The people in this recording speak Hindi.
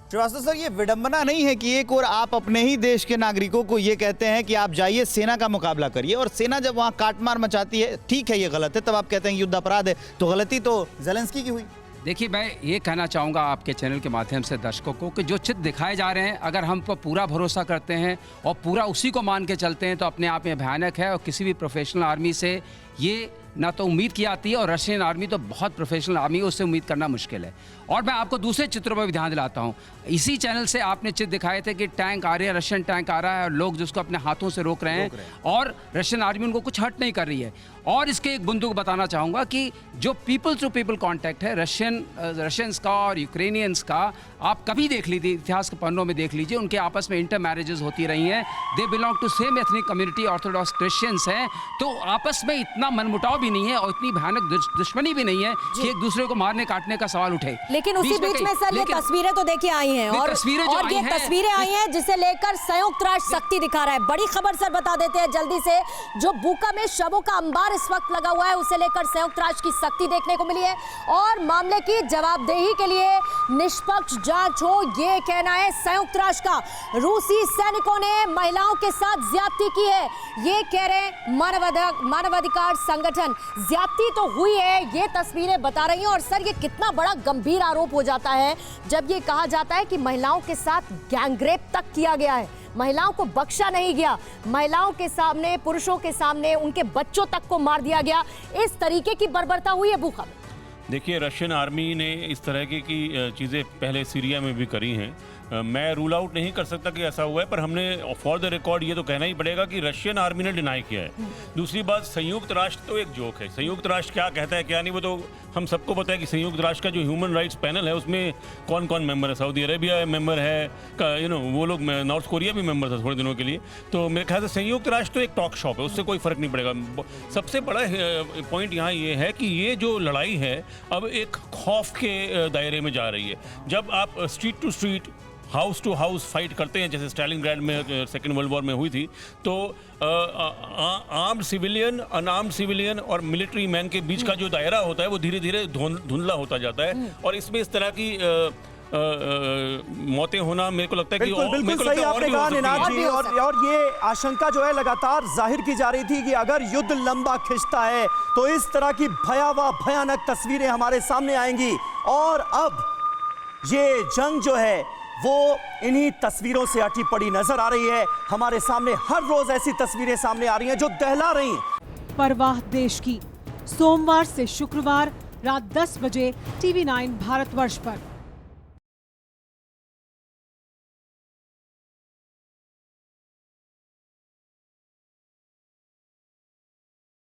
श्रीवास्तव सर, ये विडंबना नहीं है कि एक और आप अपने ही देश के नागरिकों को ये कहते हैं कि आप जाइए सेना का मुकाबला करिए, और सेना जब वहां काटमार मचाती है, ठीक है ये गलत है, तब आप कहते हैं युद्ध अपराध है, तो गलती तो ज़ेलेंस्की की हुई। देखिए, मैं ये कहना चाहूँगा आपके चैनल के माध्यम से दर्शकों को कि जो चित्र दिखाए जा रहे हैं, अगर हम पर पूरा भरोसा करते हैं और पूरा उसी को मान के चलते हैं तो अपने आप में भयानक है। और किसी भी प्रोफेशनल आर्मी से ये ना तो उम्मीद की जाती है, और रशियन आर्मी तो बहुत प्रोफेशनल आर्मी है, उससे उम्मीद करना मुश्किल है। और मैं आपको दूसरे चित्रों पर भी ध्यान दिलाता हूँ। इसी चैनल से आपने चित्र दिखाए थे कि टैंक आ रहे हैं, रशियन टैंक आ रहा है और लोग जिसको अपने हाथों से रोक रहे हैं, और रशियन आर्मी उनको कुछ हर्ट नहीं कर रही है। और इसके एक बिंदु को बताना चाहूँगा कि जो पीपल टू पीपल कॉन्टैक्ट है रशियंस का और यूक्रेनियंस का, आप कभी देख लीजिए, इतिहास के पन्नों में देख लीजिए, उनके आपस में इंटर मैरिजेस होती रही हैं। They belong to same ethnic community, orthodox Christians हैं, तो आपस में इतना मनमुटाव भी नहीं है और इतनी भयानक दुश्मनी भी नहीं है कि एक दूसरे को मारने काटने का सवाल उठे। लेकिन उसी बीच में सर ये तस्वीरें तो देखिए आई हैं, और ये तस्वीरें आई हैं जिसे लेकर संयुक्त राष्ट्र सख्ती दिखा रहा है। बड़ी खबर सर बता देते हैं जल्दी से, जो बुका में शवों का अंबार इस वक्त लगा हुआ है, उसे लेकर संयुक्त राष्ट्र की सख्ती देखने को मिली है, और मामले की जवाबदेही के लिए निष्पक्ष जांच हो, ये कहना है संयुक्त राष्ट्र का। रूसी सैनिकों ने महिलाओं के साथ ज्यादती की है, ये कह रहे हैं मानवाधिकार संगठन। ज्यादती तो हुई है, ये तस्वीरें बता रही हैं। और सर, ये कितना बड़ा गंभीर आरोप हो जाता है जब ये कहा जाता है कि महिलाओं के साथ गैंगरेप तक किया गया है, महिलाओं को बख्शा नहीं गया, महिलाओं के सामने, पुरुषों के सामने, उनके बच्चों तक को मार दिया गया। इस तरीके की बर्बरता हुई है बुखा में। देखिए, रशियन आर्मी ने इस तरह की चीज़ें पहले सीरिया में भी करी हैं। मैं रूल आउट नहीं कर सकता कि ऐसा हुआ है, पर हमने फॉर द रिकॉर्ड ये तो कहना ही पड़ेगा कि रशियन आर्मी ने डिनाई किया है। दूसरी बात, संयुक्त राष्ट्र तो एक जोक है। संयुक्त राष्ट्र क्या कहता है क्या नहीं, वो तो हम सबको पता है कि संयुक्त राष्ट्र का जो ह्यूमन राइट्स पैनल है उसमें कौन कौन मेंबर है। सऊदी अरेबिया मेंबर है, वो लोग, नॉर्थ कोरिया भी मेंबर था थोड़े दिनों के लिए। तो मेरे ख्याल से संयुक्त राष्ट्र तो एक टॉक शॉप है, उससे कोई फर्क नहीं पड़ेगा। सबसे बड़ा पॉइंट यहाँ ये है कि ये जो लड़ाई है अब एक खौफ के दायरे में जा रही है। जब आप street to street, house to house fight करते हैं, जैसे स्टालिनग्राड में सेकेंड वर्ल्ड वॉर में हुई थी, तो आर्म्ड सिविलियन, अनआर्म्ड सिविलियन और मिलिट्री मैन के बीच का जो दायरा होता है वो धीरे धीरे धुंधला होता जाता है। और इसमें इस तरह की मौतें होना, मेरे को लगता है कि बिल्कुल सही आपने कहा निनाद जी। और ये आशंका जो है लगातार जाहिर की जा रही थी कि अगर युद्ध लंबा खिंचता है तो इस तरह की भयावह भयानक तस्वीरें हमारे सामने आएंगी। और अब ये जंग जो है वो इन्हीं तस्वीरों से अटी पड़ी नजर आ रही है। हमारे सामने हर रोज ऐसी तस्वीरें सामने आ रही हैं जो दहला रही हैं। परवाह देश की, सोमवार से शुक्रवार रात 10 बजे TV9 भारतवर्ष पर।